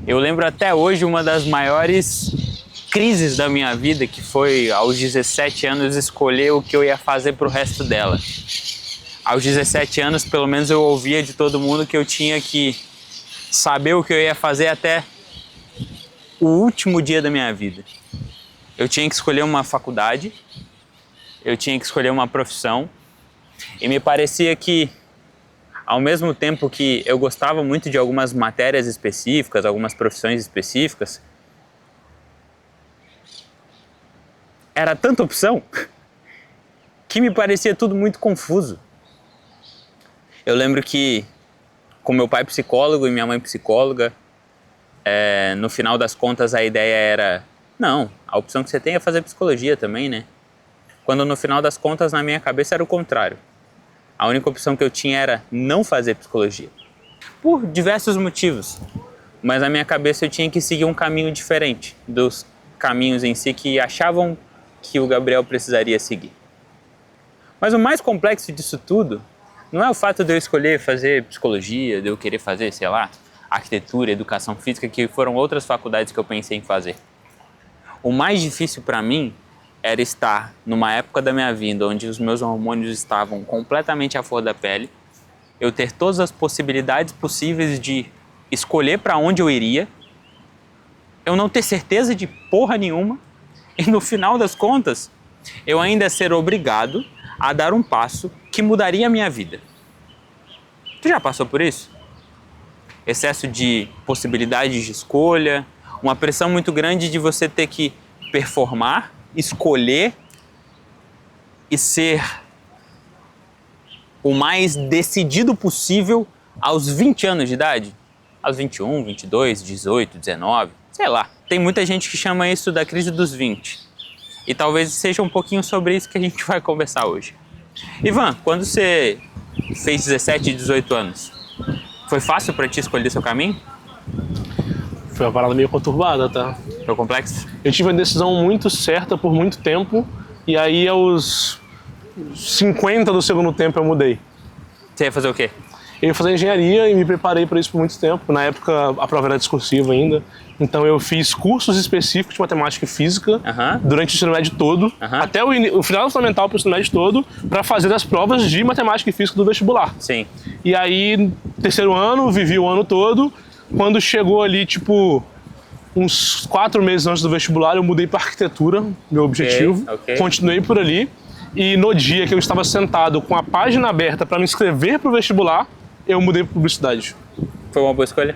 Eu lembro até hoje uma das maiores crises da minha vida, que foi aos 17 anos escolher o que eu ia fazer pro resto dela. Aos 17 anos, pelo menos eu ouvia de todo mundo que eu tinha que saber o que eu ia fazer até o último dia da minha vida. Eu tinha que escolher uma faculdade, eu tinha que escolher uma profissão, e me parecia que, ao mesmo tempo que eu gostava muito de algumas matérias específicas, algumas profissões específicas, era tanta opção que me parecia tudo muito confuso. Eu lembro que, com meu pai psicólogo e minha mãe psicóloga, no final das contas a ideia era, não, a opção que você tem é fazer psicologia também, né? Quando no final das contas na minha cabeça era o contrário. A única opção que eu tinha era não fazer psicologia. Por diversos motivos. Mas na minha cabeça eu tinha que seguir um caminho diferente dos caminhos em si que achavam que o Gabriel precisaria seguir. Mas o mais complexo disso tudo não é o fato de eu escolher fazer psicologia, de eu querer fazer, sei lá, arquitetura, educação física, que foram outras faculdades que eu pensei em fazer. O mais difícil para mim era estar numa época da minha vida onde os meus hormônios estavam completamente à flor da pele, eu ter todas as possibilidades possíveis de escolher para onde eu iria, eu não ter certeza de porra nenhuma, e no final das contas, eu ainda ser obrigado a dar um passo que mudaria a minha vida. Tu já passou por isso? Excesso de possibilidades de escolha, uma pressão muito grande de você ter que performar, escolher e ser o mais decidido possível aos 20 anos de idade? Aos 21, 22, 18, 19, sei lá. Tem muita gente que chama isso da crise dos 20. E talvez seja um pouquinho sobre isso que a gente vai conversar hoje. Ivan, quando você fez 17 e 18 anos, foi fácil para ti escolher seu caminho? Foi uma parada meio conturbada, tá? Foi complexo? Eu tive a decisão muito certa por muito tempo, e aí aos 50 do segundo tempo eu mudei. Você ia fazer o quê? Eu ia fazer engenharia e me preparei para isso por muito tempo. Na época a prova era discursiva ainda, então eu fiz cursos específicos de matemática e física durante o ensino médio todo, até o final do fundamental para o ensino médio todo, para fazer as provas de matemática e física do vestibular. Sim. E aí, terceiro ano, vivi o ano todo. Quando chegou ali, tipo, uns 4 meses antes do vestibular, eu mudei para arquitetura, meu objetivo. Continuei por ali. E no dia que eu estava sentado com a página aberta para me inscrever para o vestibular, eu mudei para publicidade. Foi uma boa escolha?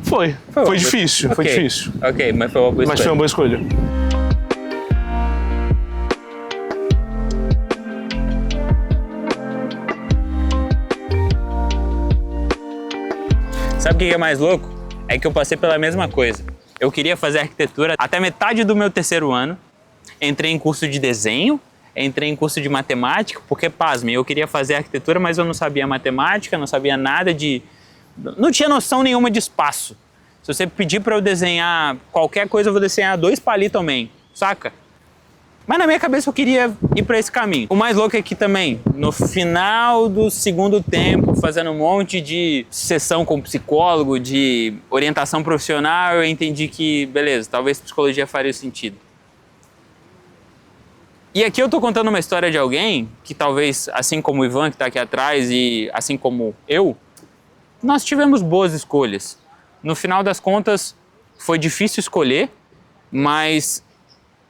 Foi difícil, foi difícil. Ok, mas foi uma boa escolha. Mas foi uma boa escolha. Sabe o que é mais louco? É que eu passei pela mesma coisa. Eu queria fazer arquitetura até metade do meu terceiro ano. Entrei em curso de desenho, entrei em curso de matemática, porque, pasme, eu queria fazer arquitetura, mas eu não sabia matemática, não sabia nada de... Não tinha noção nenhuma de espaço. Se você pedir para eu desenhar qualquer coisa, eu vou desenhar 2 palitos também, saca? Mas na minha cabeça eu queria ir para esse caminho. O mais louco é que também, no final do segundo tempo, fazendo um monte de sessão com psicólogo, de orientação profissional, eu entendi que, beleza, talvez psicologia faria sentido. E aqui eu tô contando uma história de alguém que talvez, assim como o Ivan que tá aqui atrás e assim como eu, nós tivemos boas escolhas. No final das contas, foi difícil escolher, mas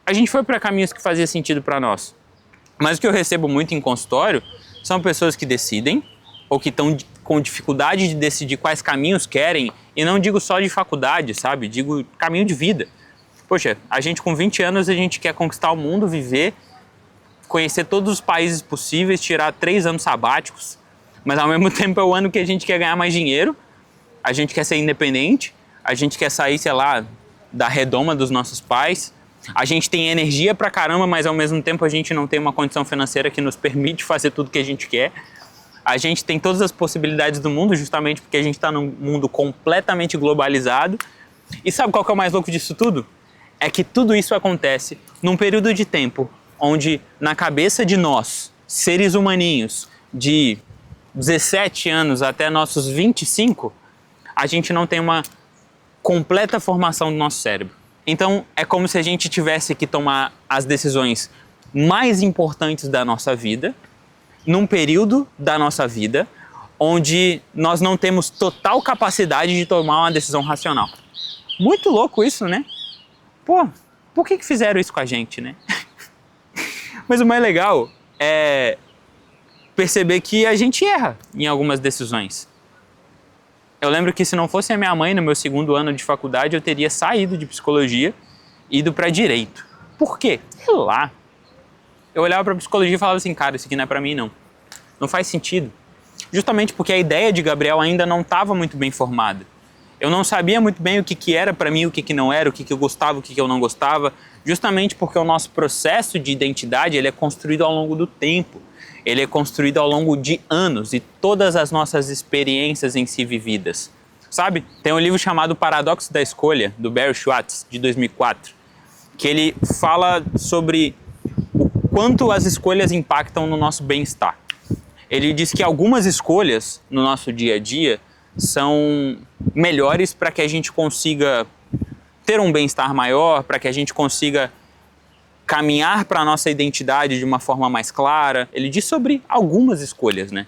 a gente foi para caminhos que faziam sentido para nós. Mas o que eu recebo muito em consultório são pessoas que decidem ou que estão com dificuldade de decidir quais caminhos querem, e não digo só de faculdade, sabe? Digo caminho de vida. Poxa, a gente com 20 anos, a gente quer conquistar o mundo, viver, conhecer todos os países possíveis, tirar 3 anos sabáticos, mas ao mesmo tempo é o ano que a gente quer ganhar mais dinheiro, a gente quer ser independente, a gente quer sair, sei lá, da redoma dos nossos pais, a gente tem energia pra caramba, mas ao mesmo tempo a gente não tem uma condição financeira que nos permite fazer tudo que a gente quer. A gente tem todas as possibilidades do mundo justamente porque a gente está num mundo completamente globalizado. E sabe qual que é o mais louco disso tudo? É que tudo isso acontece num período de tempo onde na cabeça de nós, seres humaninhos, de 17 anos até nossos 25, a gente não tem uma completa formação do nosso cérebro. Então, é como se a gente tivesse que tomar as decisões mais importantes da nossa vida, num período da nossa vida, onde nós não temos total capacidade de tomar uma decisão racional. Muito louco isso, né? Pô, por que fizeram isso com a gente, né? Mas o mais legal é perceber que a gente erra em algumas decisões. Eu lembro que se não fosse a minha mãe no meu 2º ano de faculdade, eu teria saído de psicologia e ido para direito. Por quê? Sei lá. Eu olhava para psicologia e falava assim, cara, isso aqui não é para mim não. Não faz sentido. Justamente porque a ideia de Gabriel ainda não estava muito bem formada. Eu não sabia muito bem o que era para mim, o que não era, o que eu gostava, o que eu não gostava, justamente porque o nosso processo de identidade ele é construído ao longo do tempo. Ele é construído ao longo de anos e todas as nossas experiências em si vividas. Sabe? Tem um livro chamado Paradoxo da Escolha, do Barry Schwartz, de 2004, que ele fala sobre o quanto as escolhas impactam no nosso bem-estar. Ele diz que algumas escolhas no nosso dia a dia são melhores para que a gente consiga ter um bem-estar maior, para que a gente consiga caminhar para a nossa identidade de uma forma mais clara. Ele diz sobre algumas escolhas, né?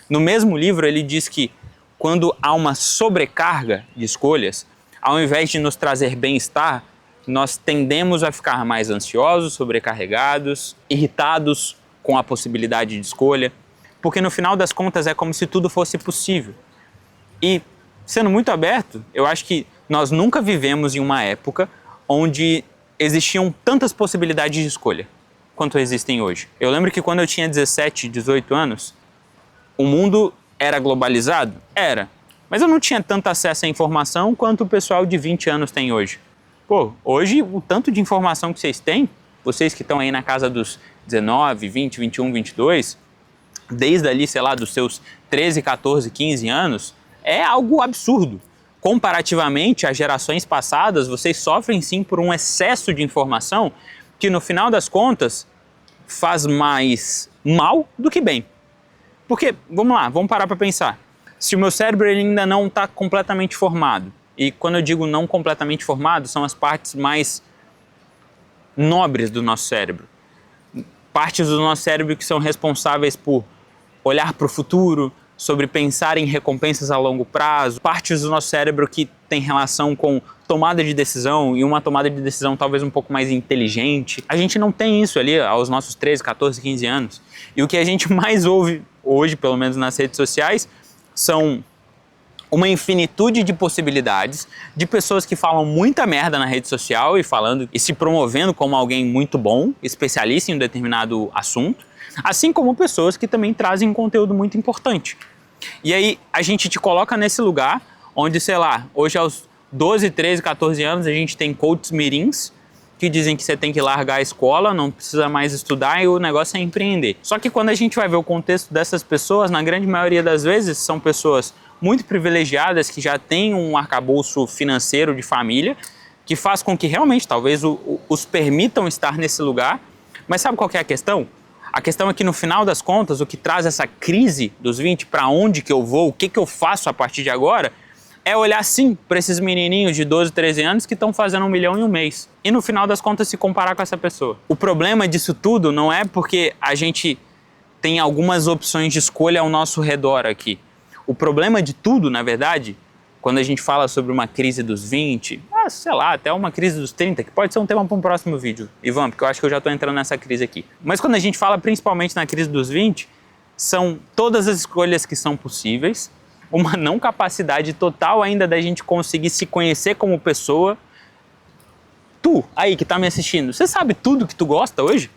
No mesmo livro ele diz que quando há uma sobrecarga de escolhas, ao invés de nos trazer bem-estar, nós tendemos a ficar mais ansiosos, sobrecarregados, irritados com a possibilidade de escolha, porque no final das contas é como se tudo fosse possível. E, sendo muito aberto, eu acho que nós nunca vivemos em uma época onde existiam tantas possibilidades de escolha quanto existem hoje. Eu lembro que quando eu tinha 17, 18 anos, o mundo era globalizado? Era. Mas eu não tinha tanto acesso à informação quanto o pessoal de 20 anos tem hoje. Pô, hoje o tanto de informação que vocês têm, vocês que estão aí na casa dos 19, 20, 21, 22, desde ali, sei lá, dos seus 13, 14, 15 anos, é algo absurdo. Comparativamente às gerações passadas, vocês sofrem sim por um excesso de informação que no final das contas faz mais mal do que bem. Porque, vamos lá, vamos parar para pensar. Se o meu cérebro ele ainda não está completamente formado, e quando eu digo não completamente formado, são as partes mais nobres do nosso cérebro. Partes do nosso cérebro que são responsáveis por olhar para o futuro, sobre pensar em recompensas a longo prazo, partes do nosso cérebro que tem relação com tomada de decisão e uma tomada de decisão talvez um pouco mais inteligente. A gente não tem isso ali aos nossos 13, 14, 15 anos. E o que a gente mais ouve hoje, pelo menos nas redes sociais, são uma infinitude de possibilidades de pessoas que falam muita merda na rede social e falando e se promovendo como alguém muito bom, especialista em um determinado assunto, assim como pessoas que também trazem um conteúdo muito importante. E aí a gente te coloca nesse lugar onde, sei lá, hoje aos 12, 13, 14 anos a gente tem coaches mirins que dizem que você tem que largar a escola, não precisa mais estudar e o negócio é empreender. Só que quando a gente vai ver o contexto dessas pessoas, na grande maioria das vezes são pessoas muito privilegiadas que já têm um arcabouço financeiro de família que faz com que realmente talvez os permitam estar nesse lugar. Mas sabe qual que é a questão? A questão é que no final das contas, o que traz essa crise dos 20, para onde que eu vou, o que eu faço a partir de agora, é olhar sim para esses menininhos de 12, 13 anos que estão fazendo 1 milhão em um mês. E no final das contas se comparar com essa pessoa. O problema disso tudo não é porque a gente tem algumas opções de escolha ao nosso redor aqui. O problema de tudo, na verdade, quando a gente fala sobre uma crise dos 20, sei lá, até uma crise dos 30, que pode ser um tema para um próximo vídeo, Ivan, porque eu acho que eu já estou entrando nessa crise aqui. Mas quando a gente fala principalmente na crise dos 20, são todas as escolhas que são possíveis, uma não capacidade total ainda da gente conseguir se conhecer como pessoa. Tu, aí que está me assistindo, você sabe tudo que tu gosta hoje?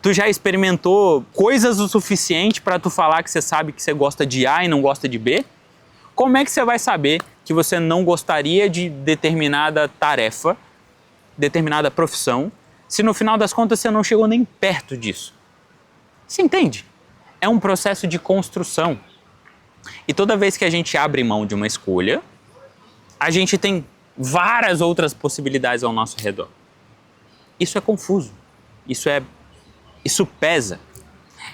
Tu já experimentou coisas o suficiente para tu falar que você sabe que você gosta de A e não gosta de B? Como é que você vai saber que você não gostaria de determinada tarefa, determinada profissão, se no final das contas você não chegou nem perto disso? Você entende? É um processo de construção. E toda vez que a gente abre mão de uma escolha, a gente tem várias outras possibilidades ao nosso redor. Isso é confuso. Isso pesa.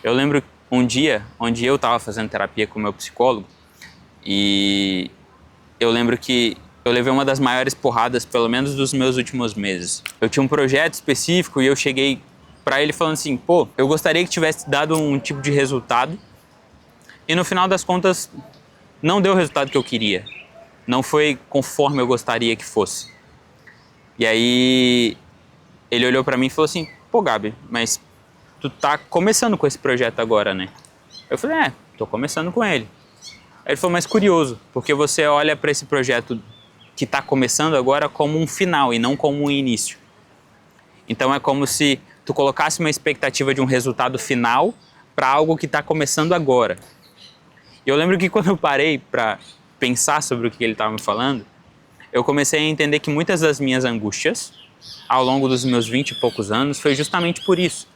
Eu lembro um dia onde eu estava fazendo terapia com o meu psicólogo e eu lembro que eu levei uma das maiores porradas, pelo menos dos meus últimos meses. Eu tinha um projeto específico e eu cheguei pra ele falando assim, pô, eu gostaria que tivesse dado um tipo de resultado e no final das contas não deu o resultado que eu queria. Não foi conforme eu gostaria que fosse. E aí ele olhou pra mim e falou assim, pô, Gabi, mas tu tá começando com esse projeto agora, né? Eu falei, tô começando com ele. Aí ele falou, mas curioso, porque você olha pra esse projeto que tá começando agora como um final e não como um início. Então é como se tu colocasse uma expectativa de um resultado final para algo que tá começando agora. E eu lembro que quando eu parei pra pensar sobre o que ele estava me falando, eu comecei a entender que muitas das minhas angústias, ao longo dos meus 20 e poucos anos, foi justamente por isso.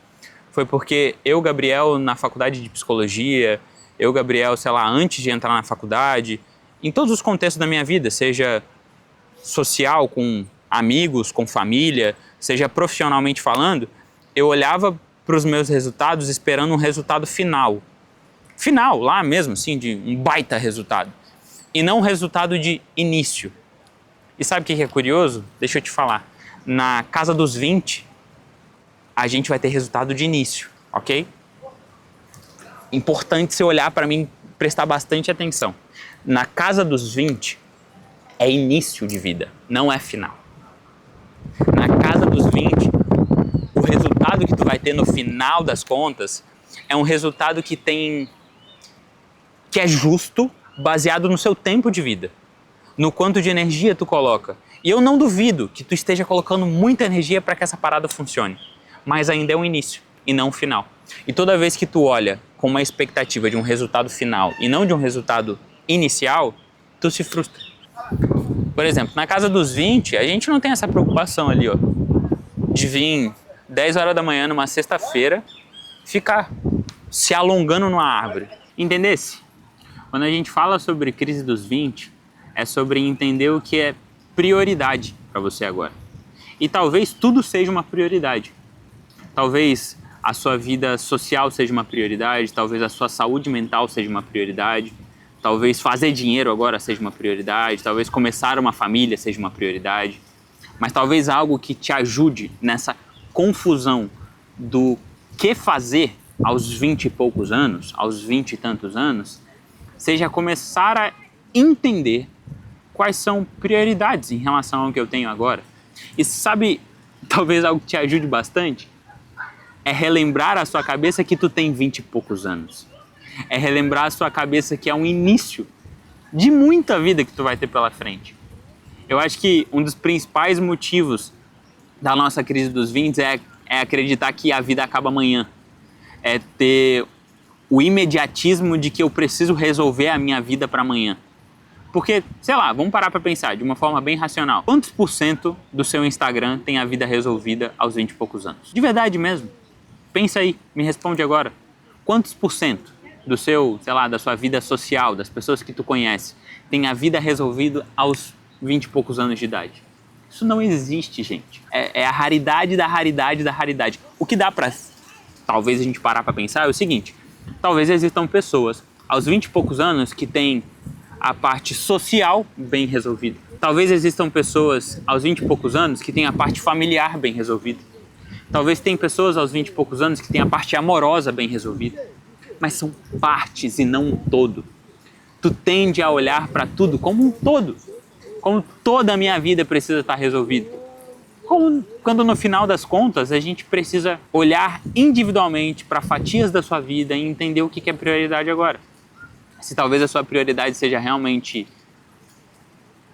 Foi porque eu, Gabriel, na faculdade de psicologia, eu, Gabriel, sei lá, antes de entrar na faculdade, em todos os contextos da minha vida, seja social, com amigos, com família, seja profissionalmente falando, eu olhava para os meus resultados esperando um resultado final. Final, lá mesmo, assim, de um baita resultado. E não um resultado de início. E sabe o que é curioso? Deixa eu te falar. Na casa dos 20, a gente vai ter resultado de início, ok? Importante você olhar para mim, prestar bastante atenção. Na casa dos 20, é início de vida, não é final. Na casa dos 20, o resultado que tu vai ter no final das contas é um resultado que é justo, baseado no seu tempo de vida, no quanto de energia tu coloca. E eu não duvido que tu esteja colocando muita energia para que essa parada funcione, mas ainda é um início e não um final. E toda vez que tu olha com uma expectativa de um resultado final e não de um resultado inicial, tu se frustra. Por exemplo, na casa dos 20, a gente não tem essa preocupação ali, ó, de vir 10 horas da manhã numa sexta-feira, ficar se alongando numa árvore. Entendesse? Quando a gente fala sobre crise dos 20, é sobre entender o que é prioridade para você agora. E talvez tudo seja uma prioridade. Talvez a sua vida social seja uma prioridade, talvez a sua saúde mental seja uma prioridade, talvez fazer dinheiro agora seja uma prioridade, talvez começar uma família seja uma prioridade, mas talvez algo que te ajude nessa confusão do que fazer aos 20 e poucos anos, aos 20 e tantos anos, seja começar a entender quais são prioridades em relação ao que eu tenho agora. E sabe, talvez algo que te ajude bastante? É relembrar a sua cabeça que tu tem 20 e poucos anos. É relembrar a sua cabeça que é um início de muita vida que tu vai ter pela frente. Eu acho que um dos principais motivos da nossa crise dos 20 é acreditar que a vida acaba amanhã. É ter o imediatismo de que eu preciso resolver a minha vida para amanhã. Porque, sei lá, vamos parar para pensar de uma forma bem racional. Quantos por cento do seu Instagram tem a vida resolvida aos 20 e poucos anos? De verdade mesmo. Pensa aí, me responde agora. Quantos por cento do seu, sei lá, da sua vida social, das pessoas que tu conhece, tem a vida resolvida aos 20 e poucos anos de idade? Isso não existe, gente. É a raridade da raridade da raridade. O que dá pra, talvez a gente parar pra pensar é o seguinte. Talvez existam pessoas aos 20 e poucos anos que têm a parte social bem resolvida. Talvez existam pessoas aos 20 e poucos anos que têm a parte familiar bem resolvida. Talvez tenham pessoas aos 20 e poucos anos que têm a parte amorosa bem resolvida. Mas são partes e não um todo. Tu tende a olhar para tudo como um todo. Como toda a minha vida precisa estar resolvida. Quando no final das contas a gente precisa olhar individualmente para fatias da sua vida e entender o que é prioridade agora. Se talvez a sua prioridade seja realmente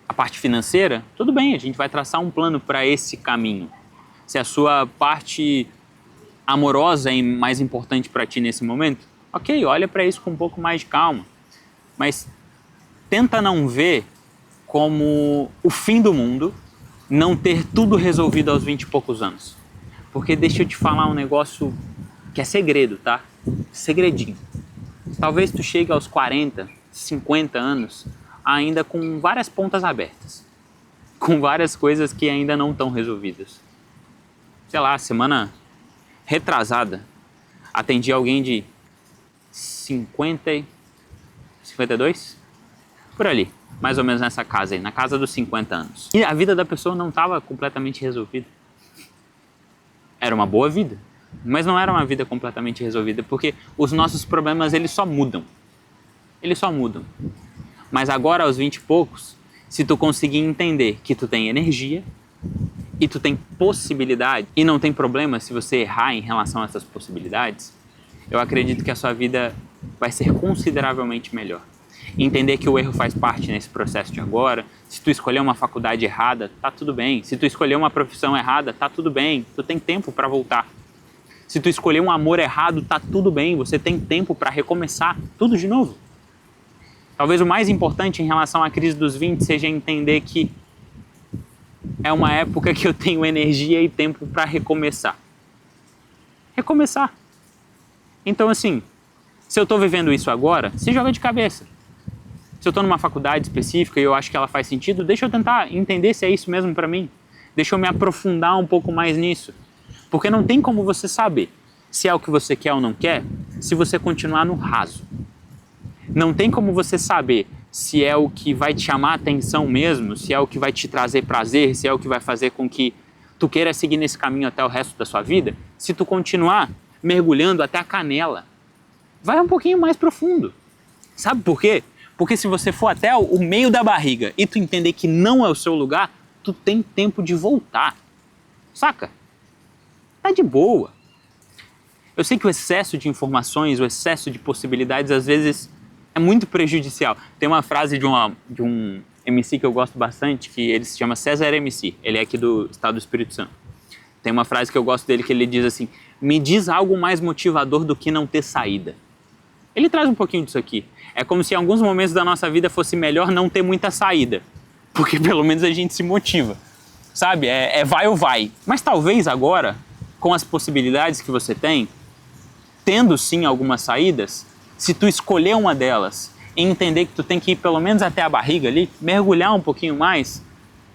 a parte financeira, tudo bem, a gente vai traçar um plano para esse caminho. Se a sua parte amorosa é mais importante para ti nesse momento, ok, olha para isso com um pouco mais de calma. Mas tenta não ver como o fim do mundo não ter tudo resolvido aos 20 e poucos anos. Porque deixa eu te falar um negócio que é segredo, tá? Segredinho. Talvez tu chegue aos 40, 50 anos ainda com várias pontas abertas. Com várias coisas que ainda não estão resolvidas. Sei lá, semana retrasada, atendi alguém de 50, 52? Por ali. mais ou menos nessa casa aí, na casa dos 50 anos. E a vida da pessoa não estava completamente resolvida. Era uma boa vida, mas não era uma vida completamente resolvida, porque os nossos problemas, eles só mudam. Eles só mudam. Mas agora, aos 20 e poucos, se tu conseguir entender que tu tem energia e tu tem possibilidade, e não tem problema se você errar em relação a essas possibilidades, eu acredito que a sua vida vai ser consideravelmente melhor. Entender que o erro faz parte nesse processo de agora. Se tu escolher uma faculdade errada, tá tudo bem. Se tu escolher uma profissão errada, tá tudo bem. Tu tem tempo para voltar. Se tu escolher um amor errado, tá tudo bem. Você tem tempo para recomeçar tudo de novo. Talvez o mais importante em relação à crise dos 20 seja entender que é uma época que eu tenho energia e tempo para recomeçar. Recomeçar. Então, assim, se eu tô vivendo isso agora, se joga de cabeça. Se eu estou numa faculdade específica e eu acho que ela faz sentido, deixa eu tentar entender se é isso mesmo para mim. Deixa eu me aprofundar um pouco mais nisso. Porque não tem como você saber se é o que você quer ou não quer se você continuar no raso. Não tem como você saber se é o que vai te chamar a atenção mesmo, se é o que vai te trazer prazer, se é o que vai fazer com que tu queira seguir nesse caminho até o resto da sua vida, se tu continuar mergulhando até a canela. Vai um pouquinho mais profundo. Sabe por quê? Porque se você for até o meio da barriga e tu entender que não é o seu lugar, tu tem tempo de voltar. Saca? Tá de boa. Eu sei que o excesso de informações, o excesso de possibilidades, às vezes é muito prejudicial. Tem uma frase de um MC que eu gosto bastante, que ele se chama César MC. Ele é aqui do estado do Espírito Santo. Tem uma frase que eu gosto dele que ele diz assim: me diz algo mais motivador do que não ter saída. Ele traz um pouquinho disso aqui. É como se em alguns momentos da nossa vida fosse melhor não ter muita saída, porque pelo menos a gente se motiva, sabe? É vai ou vai. Mas talvez agora, com as possibilidades que você tem, tendo sim algumas saídas, se tu escolher uma delas e entender que tu tem que ir pelo menos até a barriga ali, mergulhar um pouquinho mais,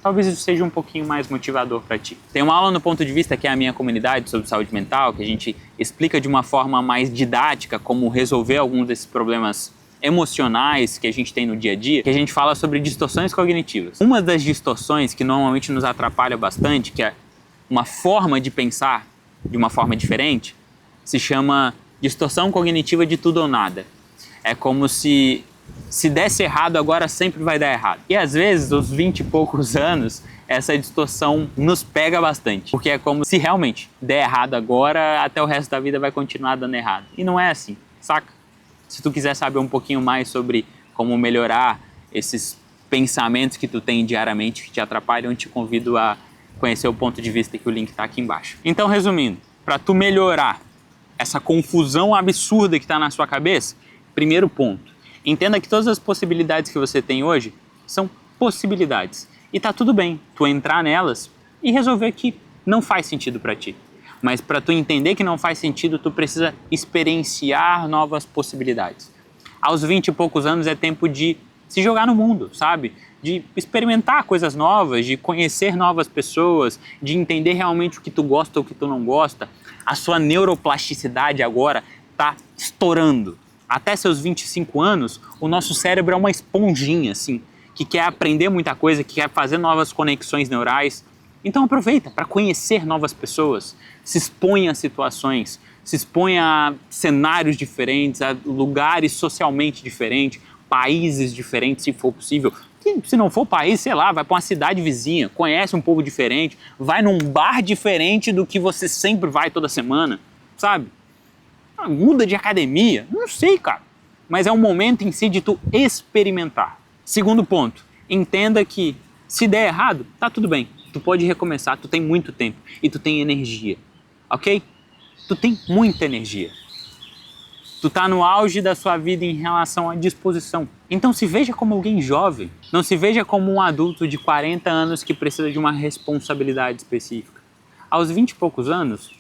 talvez isso seja um pouquinho mais motivador para ti. Tem uma aula no Ponto de Vista, que é a minha comunidade sobre saúde mental, que a gente explica de uma forma mais didática como resolver alguns desses problemas emocionais que a gente tem no dia a dia, que a gente fala sobre distorções cognitivas. Uma das distorções que normalmente nos atrapalha bastante, que é uma forma de pensar de uma forma diferente, se chama distorção cognitiva de tudo ou nada. É como se desse errado, agora sempre vai dar errado. E às vezes, aos 20 e poucos anos, essa distorção nos pega bastante. Porque é como se realmente der errado agora, até o resto da vida vai continuar dando errado. E não é assim, saca? Se tu quiser saber um pouquinho mais sobre como melhorar esses pensamentos que tu tem diariamente que te atrapalham, eu te convido a conhecer o Ponto de Vista, que o link está aqui embaixo. Então, resumindo, para tu melhorar essa confusão absurda que está na sua cabeça, primeiro ponto, entenda que todas as possibilidades que você tem hoje são possibilidades. E tá tudo bem tu entrar nelas e resolver que não faz sentido para ti. Mas para tu entender que não faz sentido, tu precisa experienciar novas possibilidades. Aos 20 e poucos anos é tempo de se jogar no mundo, sabe? De experimentar coisas novas, de conhecer novas pessoas, de entender realmente o que tu gosta ou o que tu não gosta. A sua neuroplasticidade agora tá estourando. Até seus 25 anos, o nosso cérebro é uma esponjinha, assim, que quer aprender muita coisa, que quer fazer novas conexões neurais. Então aproveita para conhecer novas pessoas, se expõe a situações, se expõe a cenários diferentes, a lugares socialmente diferentes, países diferentes, se for possível. E, se não for país, sei lá, vai para uma cidade vizinha, conhece um povo diferente, vai num bar diferente do que você sempre vai toda semana, sabe? Muda de academia, não sei, cara. Mas é um momento em si de tu experimentar. Segundo ponto, entenda que se der errado, tá tudo bem. Tu pode recomeçar, tu tem muito tempo e tu tem energia, ok? Tu tem muita energia. Tu tá no auge da sua vida em relação à disposição. Então se veja como alguém jovem, não se veja como um adulto de 40 anos que precisa de uma responsabilidade específica. Aos 20 e poucos anos,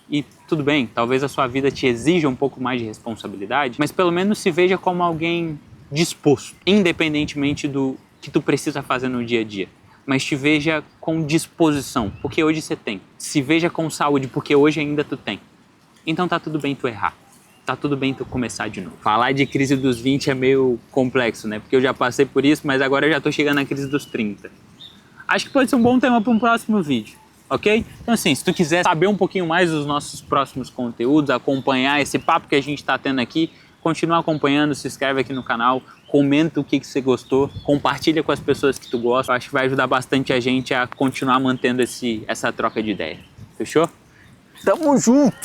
e tudo bem, talvez a sua vida te exija um pouco mais de responsabilidade, mas pelo menos se veja como alguém disposto, independentemente do que tu precisa fazer no dia a dia. Mas te veja com disposição, porque hoje você tem. Se veja com saúde, porque hoje ainda tu tem. Então tá tudo bem tu errar. tá tudo bem tu começar de novo. Falar de crise dos 20 é meio complexo, né? Porque eu já passei por isso, mas agora eu já tô chegando na crise dos 30. Acho que pode ser um bom tema para um próximo vídeo, ok? Então assim, se tu quiser saber um pouquinho mais dos nossos próximos conteúdos, acompanhar esse papo que a gente tá tendo aqui, continua acompanhando, se inscreve aqui no canal, comenta o que você gostou, compartilha com as pessoas que tu gosta. Eu acho que vai ajudar bastante a gente a continuar mantendo essa troca de ideia. Fechou? Tamo junto!